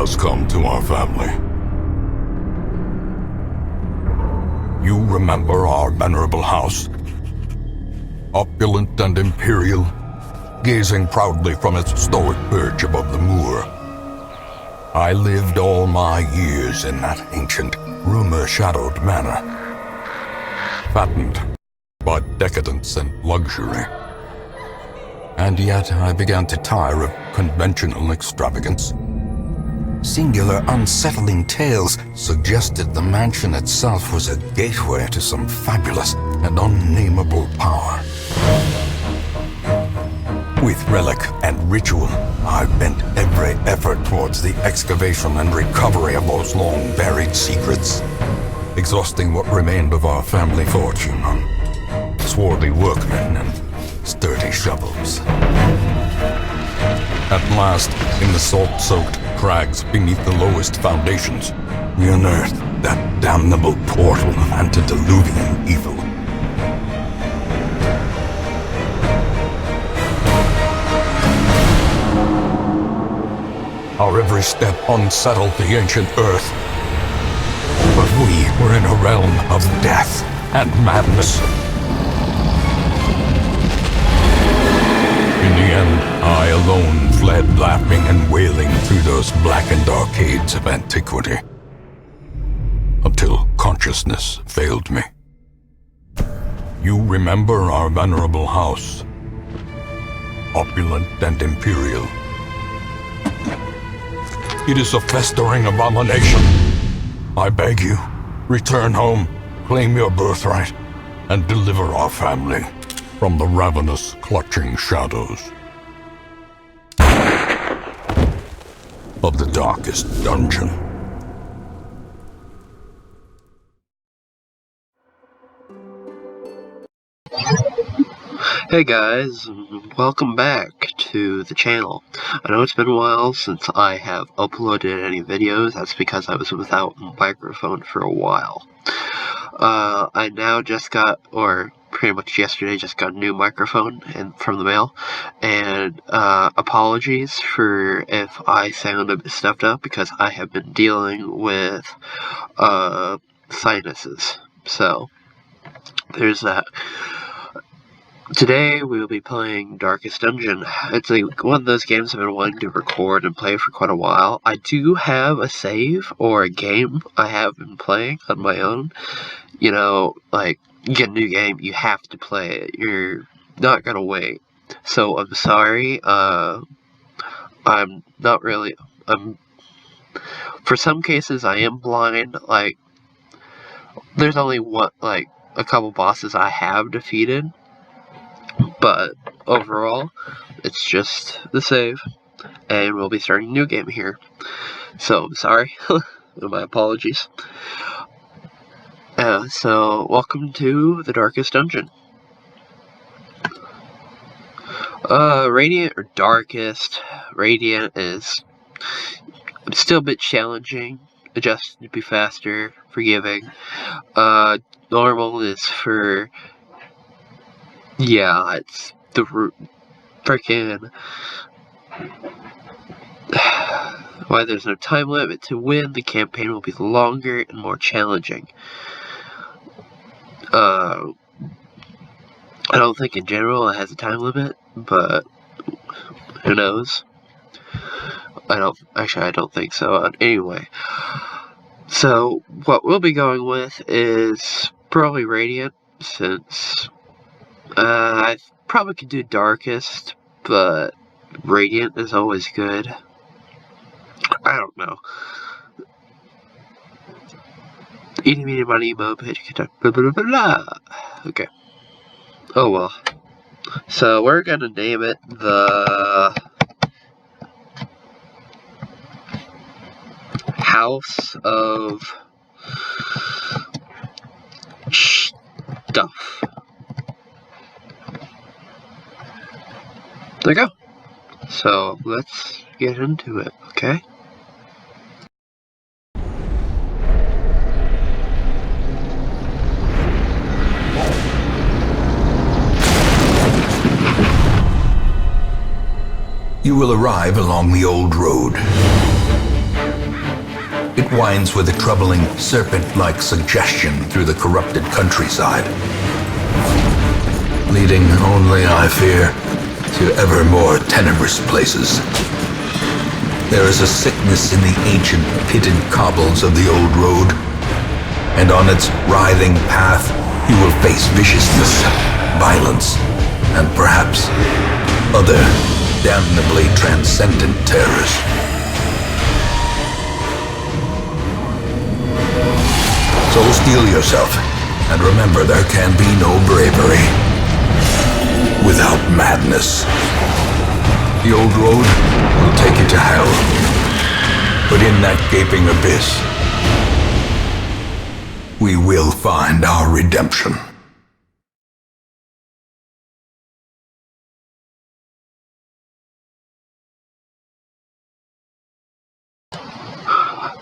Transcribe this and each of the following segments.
has come to our family. You remember our venerable house? Opulent and imperial, gazing proudly from its stoic perch above the moor. I lived all my years in that ancient, rumor-shadowed manor, fattened by decadence and luxury. And yet I began to tire of conventional extravagance. Singular, unsettling tales suggested the mansion itself was a gateway to some fabulous and unnameable power. With relic and ritual, I bent every effort towards the excavation and recovery of those long-buried secrets, exhausting what remained of our family fortune on swarthy workmen and sturdy shovels. At last, in the salt-soaked crags beneath the lowest foundations, we unearthed that damnable portal of antediluvian evil. Our every step unsettled the ancient earth, but we were in a realm of death and madness. In the end, I alone fled laughing and wailing through those blackened arcades of antiquity, until consciousness failed me. You remember our venerable house, opulent and imperial. It is a festering abomination. I beg you, return home, claim your birthright, and deliver our family from the ravenous, clutching shadows of the darkest dungeon. Hey guys, welcome back to the channel. I know it's been a while since I have uploaded any videos. That's because I was without a microphone for a while. I now just got, or pretty much yesterday, just got a new microphone from the mail. And apologies for if I sound a bit stuffed up, because I have been dealing with sinuses. So, there's that. Today we will be playing Darkest Dungeon. It's one of those games I've been wanting to record and play for quite a while. I do have a save or a game I have been playing on my own. You know, like, you get a new game, you have to play it. You're not gonna wait. So I'm sorry, I'm not really, for some cases I am blind. Like, there's only a couple bosses I have defeated. But overall, it's just the save, and we'll be starting a new game here. So, I'm sorry. My apologies. So, welcome to the Darkest Dungeon. Radiant or Darkest. Radiant is still a bit challenging, adjusted to be faster, forgiving. Normal is for... yeah, it's the frickin'... why there's no time limit to win, the campaign will be longer and more challenging. I don't think in general it has a time limit, but who knows? I don't think so. Anyway, so what we'll be going with is probably Radiant, since... I probably could do Darkest, but Radiant is always good. I don't know. Eating me money, blah, blah, blah, blah. Okay. Oh well. So we're gonna name it the House of Stuff. There you go. So, let's get into it, okay? You will arrive along the old road. It winds with a troubling, serpent-like suggestion through the corrupted countryside, leading only, I fear, to ever more tenebrous places. There is a sickness in the ancient pitted cobbles of the old road, and on its writhing path you will face viciousness, violence, and perhaps other damnably transcendent terrors. So steel yourself, and remember there can be no bravery without madness. The old road will take you to hell, but in that gaping abyss, we will find our redemption.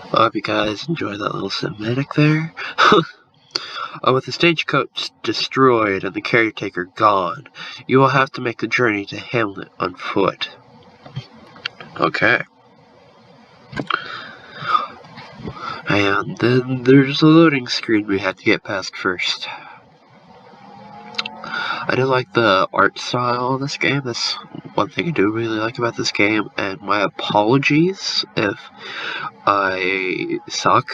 I hope you guys enjoyed that little cinematic there. With the stagecoach destroyed and the caretaker gone, you will have to make the journey to Hamlet on foot. Okay. And then there's a loading screen we have to get past first. I do like the art style of this game. That's one thing I do really like about this game. And my apologies if I suck.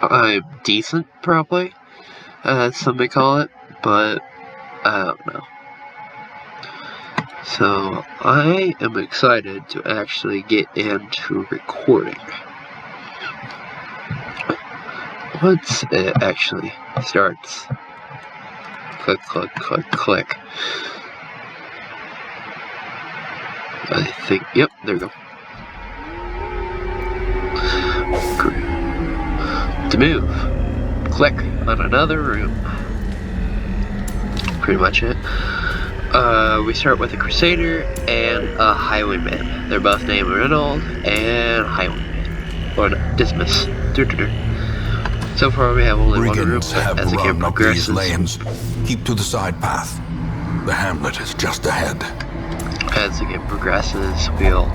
I'm decent, probably, as some may call it, but I don't know. So, I am excited to actually get into recording. Once it actually starts. Click, click, click, click. I think, yep, there we go. To move, click on another room. Pretty much it. We start with a Crusader and a Highwayman. They're both named Reynold and Highwayman. Or no, Dismas. So far we have only one room, but as the game progresses... lanes. Keep to the side path. The hamlet is just ahead. As the game progresses, we'll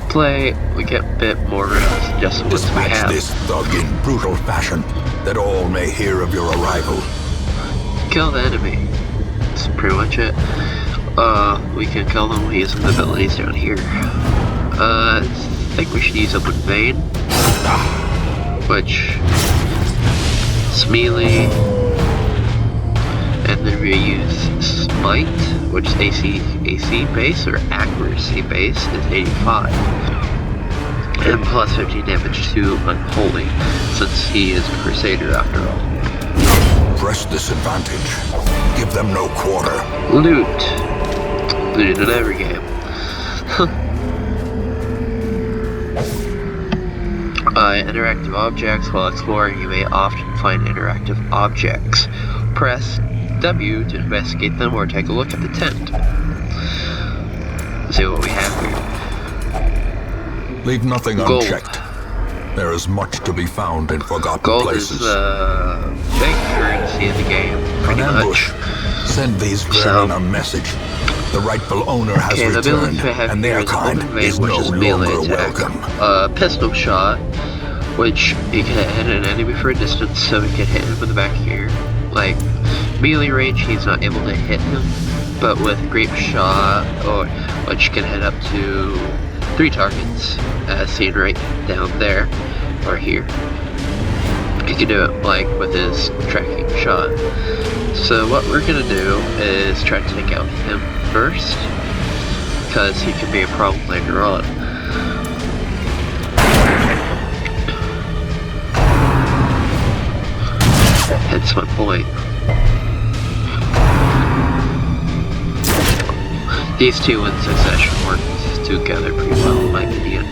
play, we get a bit more rooms, just what we have. Dispatch this thug in brutal fashion, that all may hear of your arrival. Kill the enemy. That's pretty much it. We can kill them using the abilities down here. I think we should use Open Vein, which is melee, and then we use Smite, which is AC base or accuracy base is 85, and plus 15 damage to Unholy, since he is a Crusader after all. Press this advantage. Give them no quarter. Loot. Loot in every game. Interactive objects. While exploring, you may often find interactive objects. Press W to investigate them or take a look at the tent. Let's see what we have here. Leave nothing Gold. unchecked. There is much to be found in forgotten Gold places. is big currency in the game, pretty An ambush. much. Send these vermin a message. The rightful owner has Okay, the ability returned, to have and here their is kind Open Vein, is which no is melee longer attack. welcome. Pistol shot, which you can hit an enemy for a distance, so we can hit him in the back here. Like, melee range, he's not able to hit him, but with grape shot, or which can hit up to 3 targets, as seen right down there, or here. He can do it, like, with his tracking shot. So what we're gonna do is try to take out him first, because he can be a problem later on. That's my point. These two in succession work together pretty well, in my opinion.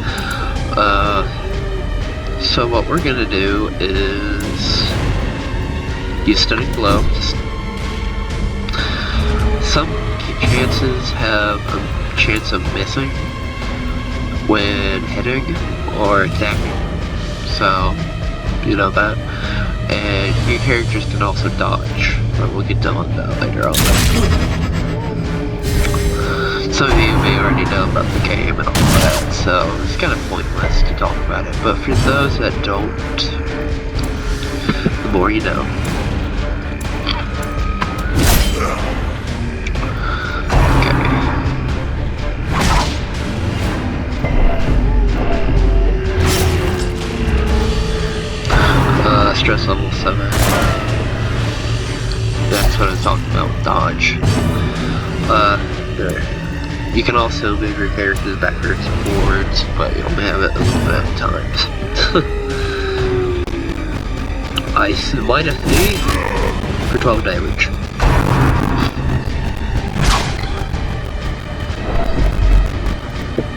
So what we're gonna do is use Stunning Blow. Some chances have a chance of missing when hitting or attacking, so you know that. And your characters can also dodge, but we'll get done with that later on. Some of you may already know about the game and all that, so it's kind of pointless to talk about it. But for those that don't, the more you know. Stress level 7. That's what I'm talking about with dodge. There. You can also move your characters backwards and forwards, but you only have it a little bit at times. Ice minus 3 for 12 damage.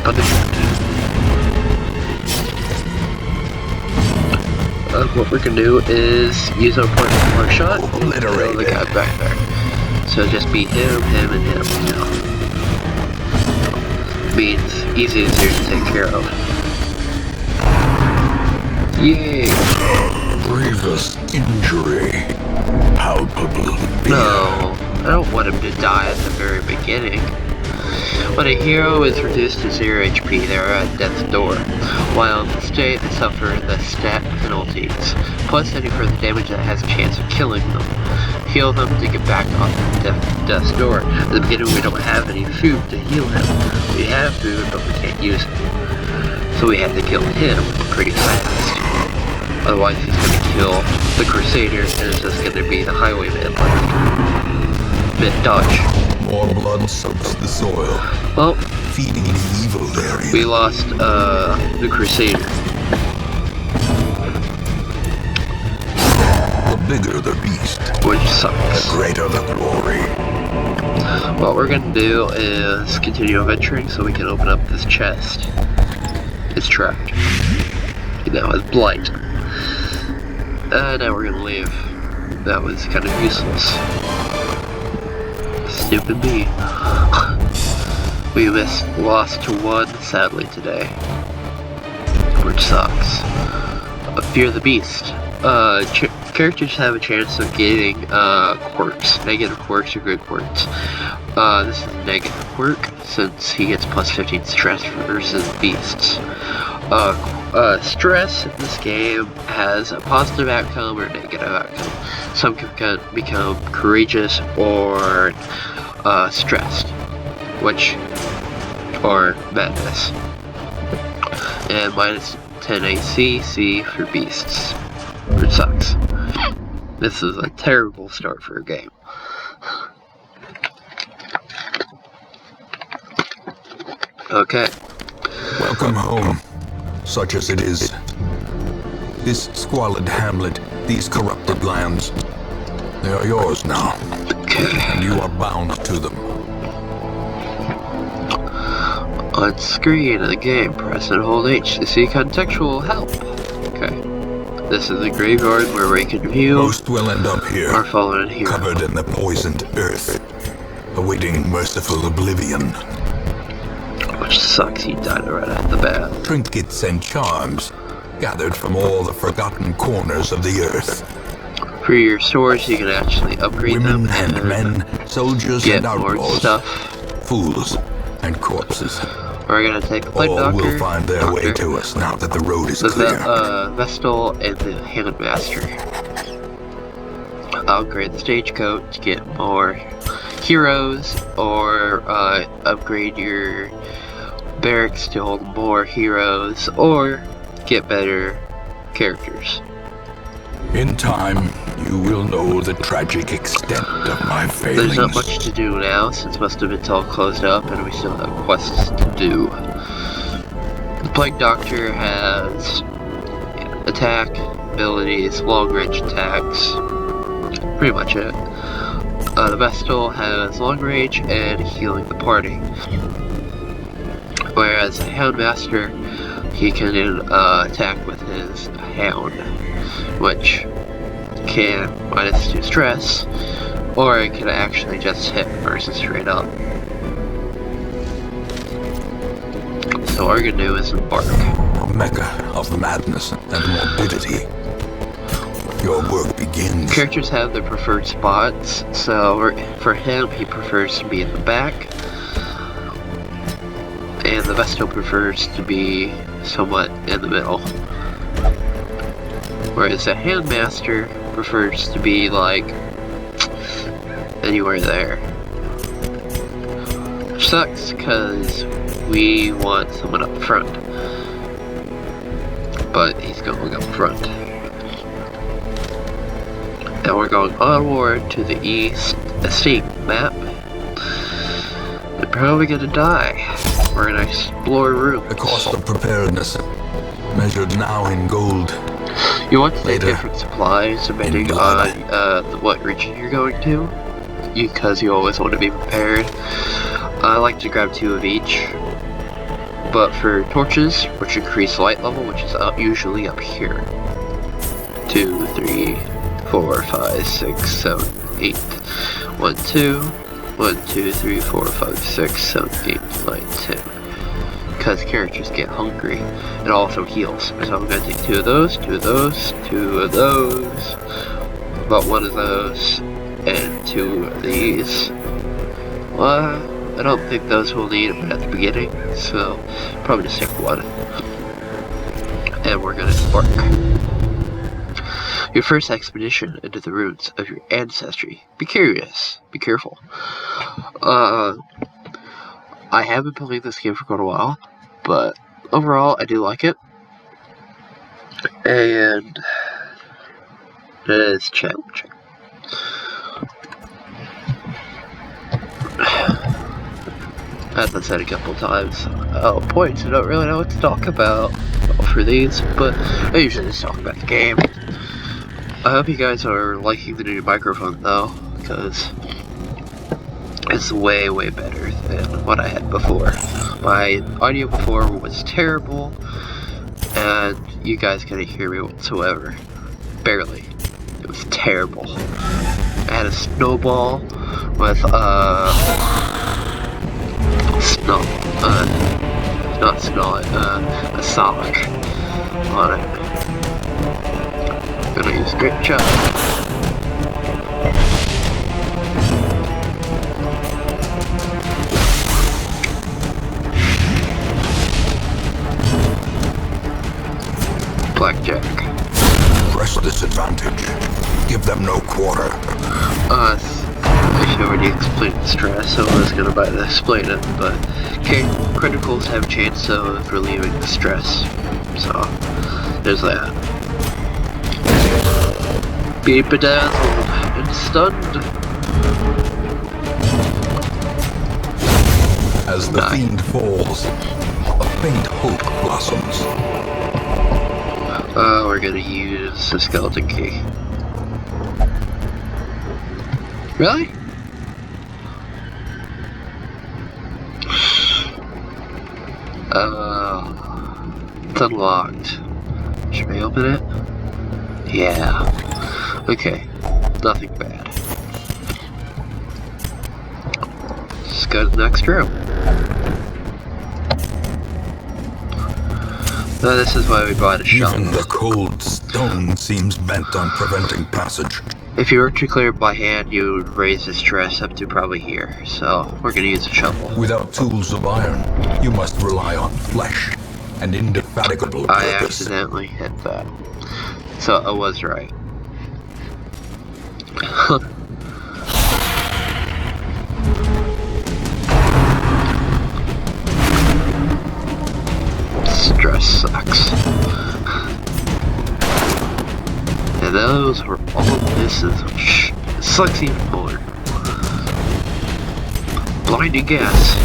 Punishment. What we can do is use our point for one shot and throw the guy back there. So just beat him, and him, you know. Means easy and easier to take care of. Yay! Grievous injury. Palpable fear. No, I don't want him to die at the very beginning. When a hero is reduced to 0 HP, they are at death's door. While in the state, they suffer the stat penalties, plus any further damage that has a chance of killing them. Heal them to get back on death's door. At the beginning, we don't have any food to heal him. We have food, but we can't use it. So we have to kill him pretty fast. Otherwise, he's going to kill the Crusader, and it's just going to be the Highwayman left. Bit dodge. More blood soaks the soil. Well, feeding the evil area. We lost the Crusader. The bigger the beast, which sucks. The greater the glory. What we're gonna do is continue adventuring so we can open up this chest. It's trapped. It now has blight. Now we're gonna leave. That was kind of useless. Stupid me. We lost to 1 sadly today, which sucks. Fear the Beast. Characters have a chance of getting quirks, negative quirks or good quirks. This is a negative quirk since he gets plus 15 stress versus beasts. Stress in this game has a positive outcome or a negative outcome. Some can become courageous or stressed, or madness. And minus 10 AC for beasts, which sucks. This is a terrible start for a game. Okay. Welcome home, such as it is. This squalid hamlet, these corrupted lands, they are yours now. Okay. And you are bound to them. On screen of the game, press and hold H to see contextual help. Okay. This is the graveyard where we can view. Most will end up here, our fallen hero, covered in the poisoned earth, awaiting merciful oblivion. Which sucks, he died right at the bat. Trinkets and charms, gathered from all the forgotten corners of the earth. For your swords, you can actually upgrade Women them and men, soldiers get and outlaws, more stuff. Fools and corpses. We're gonna take the Plague Doctor. All will find their way to us now that the road is clear. The Vestal and the Handmaster. Upgrade the Stagecoach to get more heroes, or upgrade your barracks to hold more heroes, or get better characters. In time, you will know the tragic extent of my failings. There's not much to do now, since most of it's all closed up, and we still have quests to do. The Plague Doctor has attack, abilities, long-range attacks, pretty much it. The Vestal has long-range and healing the party. Whereas the Houndmaster, he can attack with his Hound, which can minus 2 stress, or it can actually just hit versus straight up. So what we're gonna do is embark. A mecca of madness and morbidity. Your work begins. Characters have their preferred spots, so for him, he prefers to be in the back. and the Vestal prefers to be somewhat in the middle. Whereas the Handmaster prefers to be like anywhere there. Which sucks because we want someone up front. But he's going up front. And we're going onward to the East Estate map. We're probably gonna die. We're gonna explore rooms. The cost of preparedness, measured now in gold. You want to take Later. different supplies depending on what region you're going to, because you always want to be prepared. I like to grab 2 of each, but for torches, which increase light level, which is usually up here. 2, 3, 4, 5, 6, 7, 8. 1, 2, 1, 2, 3, 4, 5, 6, 7, 8, 9, 10. Because characters get hungry. It also heals. So I'm gonna take 2 of those, 2 of those, 2 of those, about 1 of those, and 2 of these. Well, I don't think those will need it at the beginning, so probably just take 1. And we're gonna embark. Your first expedition into the roots of your ancestry. Be curious. Be careful. I have been playing this game for quite a while, but overall I do like it. And let's check. As I said a couple times, points I don't really know what to talk about for these, but I usually just talk about the game. I hope you guys are liking the new microphone though, because it's way better than what I had before. My audio before was terrible, and you guys couldn't hear me whatsoever. Barely. It was terrible. I had a snowball with a sock on it. Gonna use Great Chop. Blackjack. Press this advantage. Give them no quarter. I should already explain the stress, so I was gonna explain it, but criticals have a chance of relieving the stress, so there's that. Be bedazzled and stunned. As the fiend falls, a faint hope blossoms. We're gonna use the skeleton key. Really? It's unlocked. Should we open it? Yeah. Okay. Nothing bad. Let's go to the next room. This is why we bought a shovel. Even the cold stone seems bent on preventing passage. If you were to clear it by hand, you would raise the stress up to probably here. So we're gonna use a shovel. Without tools of iron, you must rely on flesh and indefatigable I purpose. accidentally hit that. So I was right. Stress sucks. And those were all misses, which sucks even more. Blinding gas.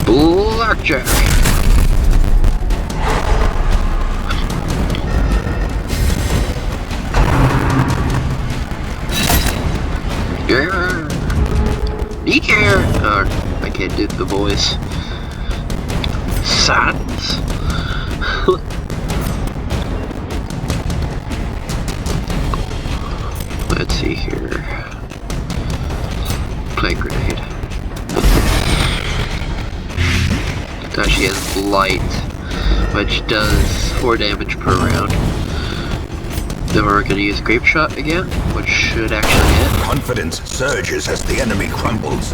Blackjack. Be here. I can't do the voice. Silence. Let's see here. Play grenade. Now she has light. which does 4 damage per round. Then we're going to use Grape Shot again, which should actually hit. Confidence surges as the enemy crumbles.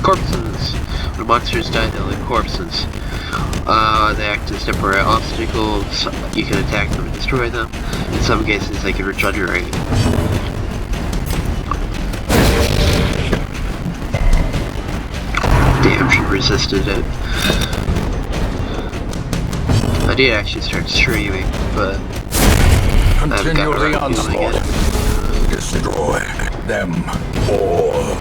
Corpses. When monsters die, they leave corpses. They act as temporary obstacles. You can attack them and destroy them. In some cases, they can regenerate. Damn, she resisted it. I did actually start streaming, but Continue the onslaught. Destroy them all.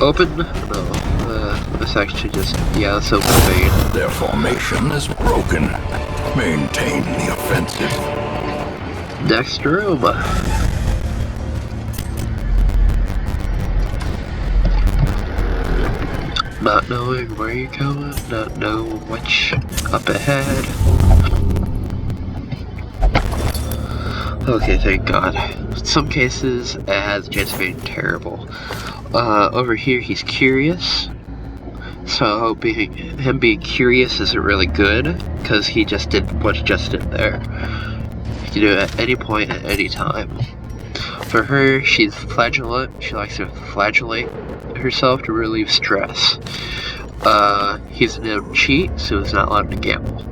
Open? No. Let's actually just... Yeah, let's open the vein. Their formation is broken. Maintain the offensive. Next room. Not knowing where you're going, not knowing what's up ahead. Okay, thank God. In some cases, it has a chance of being terrible. Over here, he's curious. So, him being curious isn't really good, because he just did what he just did there. He can do it at any point, at any time. For her, she's flagellant. She likes to flagellate herself to relieve stress. He's a known cheat, so he's not allowed to gamble.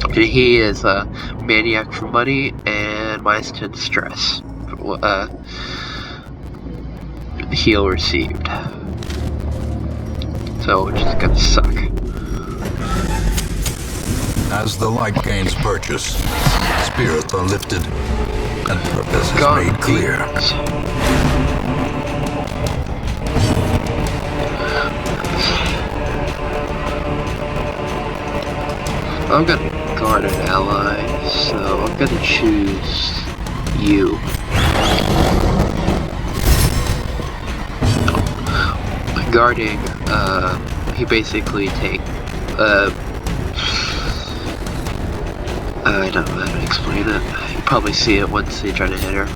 And he is a maniac for money and -10 to stress. Heal received. So, which is gonna suck. As the light gains purchase, spirits are lifted, and purpose is God made clear. I'm gonna guard an ally, so I'm gonna choose you. Guarding, he basically I don't know how to explain it. You probably see it once they try to hit her.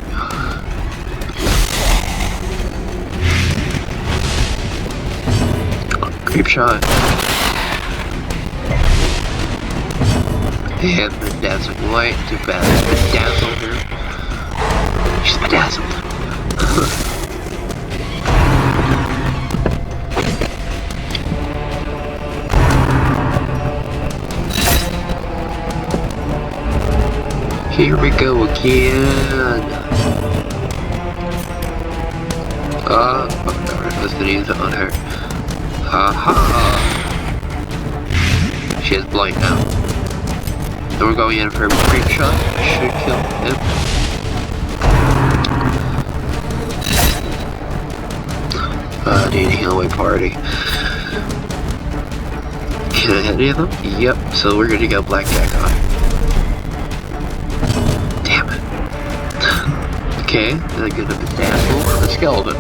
Creep shot. And the dazzling light to bedazzle her. She's bedazzled. Here we go again. I was gonna use it on her. Haha. She has blight now. Then we're going in for a creep shot. Should kill him. Need a heal away party. Can I hit any of them? Yep, so we're gonna go Blackjack on. Damn it. Okay, then I'm gonna bedazzle the skeleton.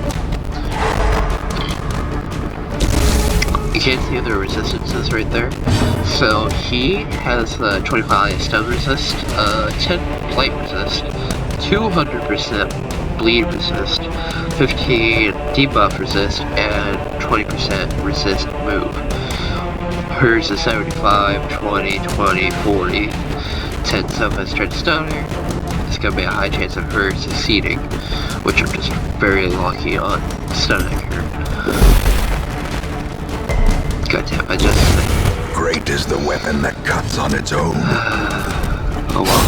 You can't see the resistances right there. So he has 25 stun resist, 10 blight resist, 200% bleed resist, 15 debuff resist, and 20% resist move. Hers is 75, 20, 20, 40, 10 Sophos tried to stun her. It's gonna be a high chance of her succeeding, which I'm just very lucky on stunning her. Goddamn, I just... Great is the weapon that cuts on its own. Oh well.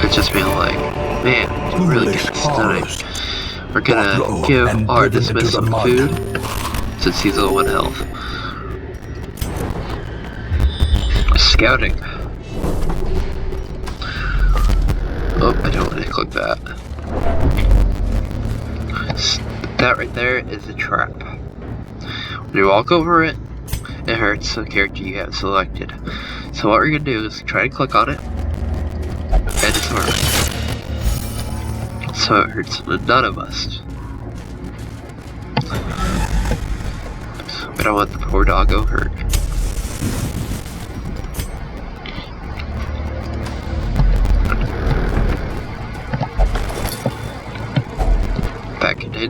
It's just being like, man, it's really good at stunning. We're gonna give our dismiss some food, since he's low on health. Scouting. Oh, I don't want to click that. That right there is a trap. When you walk over it, it hurts the character you have selected. So what we're gonna do is try to click on it, and disarm it. So it hurts none of us. We don't want the poor doggo hurt.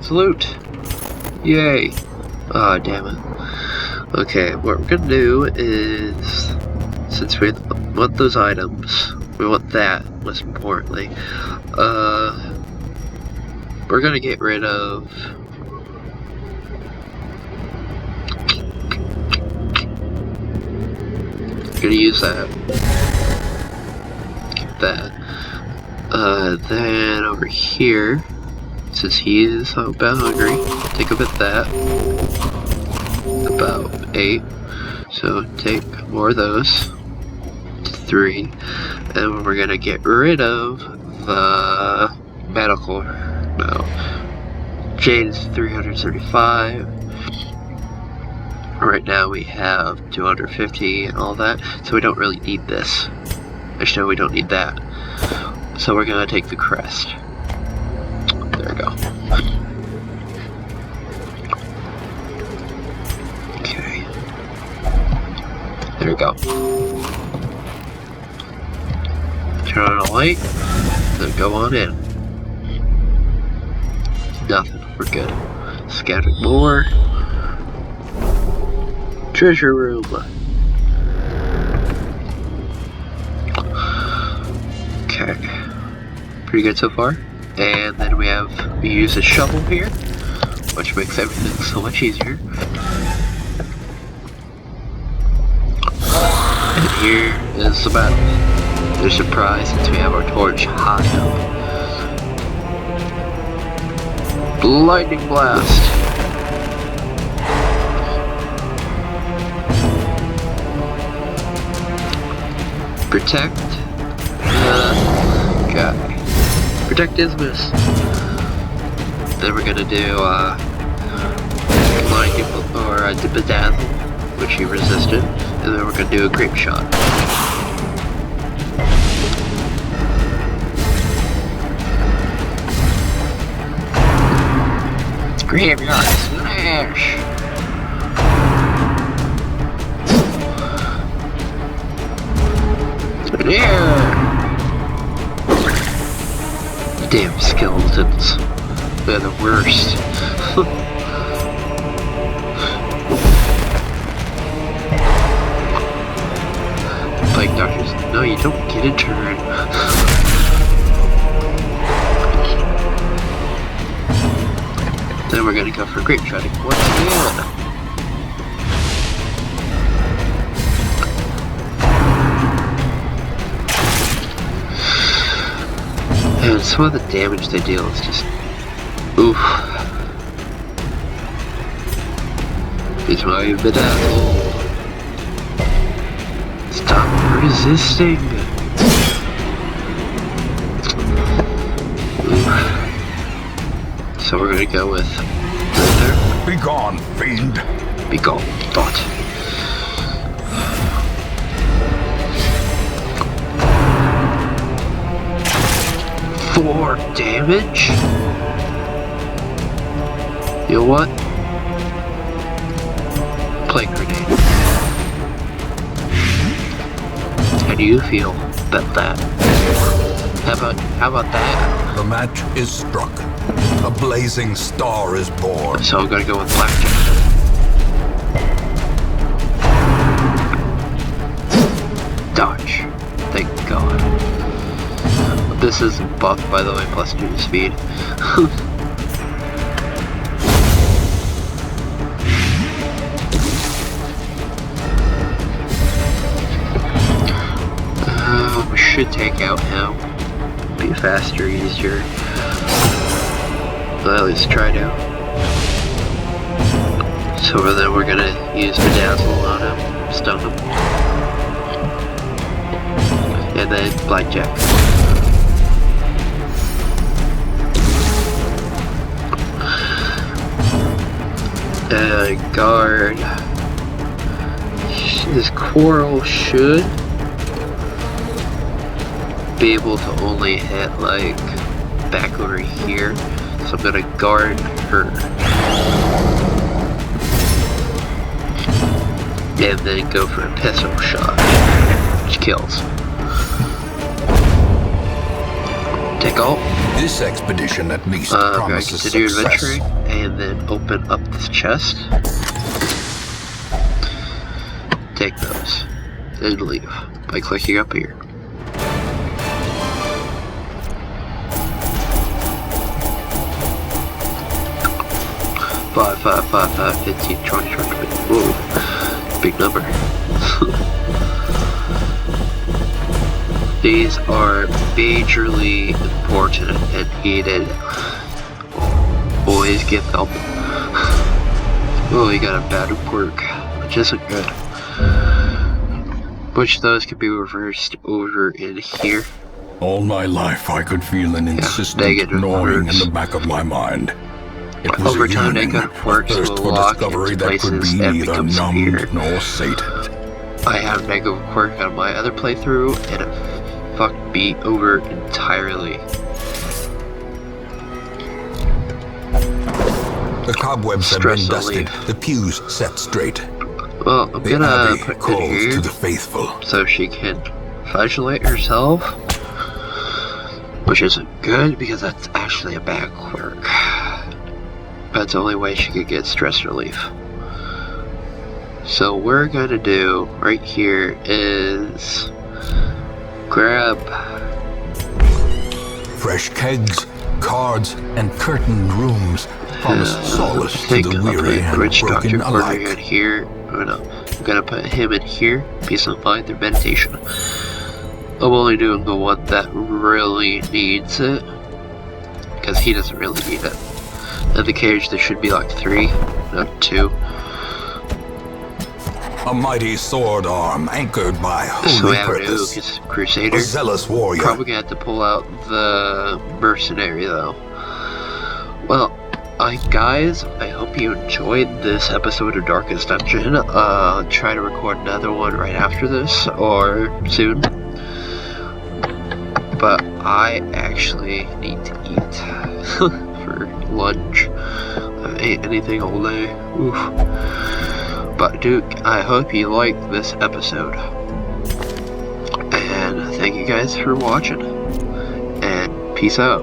Dragon's loot. Yay. Ah, damn it. Okay, what we're gonna do is, since we want those items, we want that, most importantly, we're gonna get rid of gonna use that. Get that. Then over here, since he is about hungry, take a bit of that. About 8. So take more of those. 3. And we're gonna get rid of the medical. No. Jade is 335. Right now we have 250 and all that, so we don't really need this. Actually, no, we don't need that. So we're gonna take the crest. There we go. Okay. There we go. Turn on a light, then go on in. Nothing, we're good. Scouting more. Treasure room. Okay. Pretty good so far. And then we use a shovel here, which makes everything so much easier. And here is the battle. They're surprised since we have our torch high up. Lightning blast. Protect guy. Protect Ismus. Then we're gonna do Blinding or Bedazzle, which he resisted, and then we're gonna do a Grape Shot. Graveyard Smash! Yeah! Damn skeletons. They're the worst. Like doctors, no, you don't get a turn. Then we're gonna go for Grape Shotting once again. And some of the damage they deal is just oof. It's my Bedazzle. Stop resisting. Oof. So we're gonna go with Wither. Be gone, fiend. Be gone, thought. Four damage? You know what? Plague Grenade. How do you feel about that? How about that? The match is struck. A blazing star is born. So I'm gonna go with Blackjack. Dodge. Thank God. This is buffed, by the way, plus 2 to speed. We should take out him. Be faster, easier. Well, at least try to. So then we're gonna use Bedazzle on him, stun him. And then Blackjack. Guard. This Coral should be able to only hit like back over here, so I'm gonna guard her and then go for a pistol shot, which kills. Take all. This expedition at least I'm gonna promises continue success. adventuring. and then open up this chest. Take those, then leave by clicking up here. Five, 15, 20, 20. Whoa, big number. These are majorly important and needed. Always get them. Oh, you got a bad quirk, which isn't good. Which of those could be reversed over in here. All my life I could feel an insistent gnawing in the back of my mind. It was over a time, yearning, negative quirks thirst will for lock discovery into that could places be and neither become numbed severe. nor sated. I have negative quirk on my other playthrough, and it fucked me over entirely. The cobwebs have been dusted, the pews set straight. Well, I'm The gonna Abbey put it calls here to the faithful. so she can flagellate herself, which isn't good because that's actually a bad quirk. That's the only way she could get stress relief. So what we're gonna do right here is grab Fresh kegs, cards, and curtained rooms promise solace to the weary and Rich broken Dr. Porter in alike. here. Oh no, I'm gonna put him in here. Peace of mind through meditation. I'm only doing the one that really needs it, because he doesn't really need it. In the cage there should be like 3, not 2. A mighty sword arm anchored by So holy we have purpose. Nuke, Crusader. A zealous warrior. Probably gonna have to pull out the mercenary though. Well, guys, I hope you enjoyed this episode of Darkest Dungeon. I'll try to record another one right after this, or soon. But I actually need to eat for lunch. I haven't ate anything all day. Oof. But Duke, I hope you liked this episode. And thank you guys for watching. And peace out.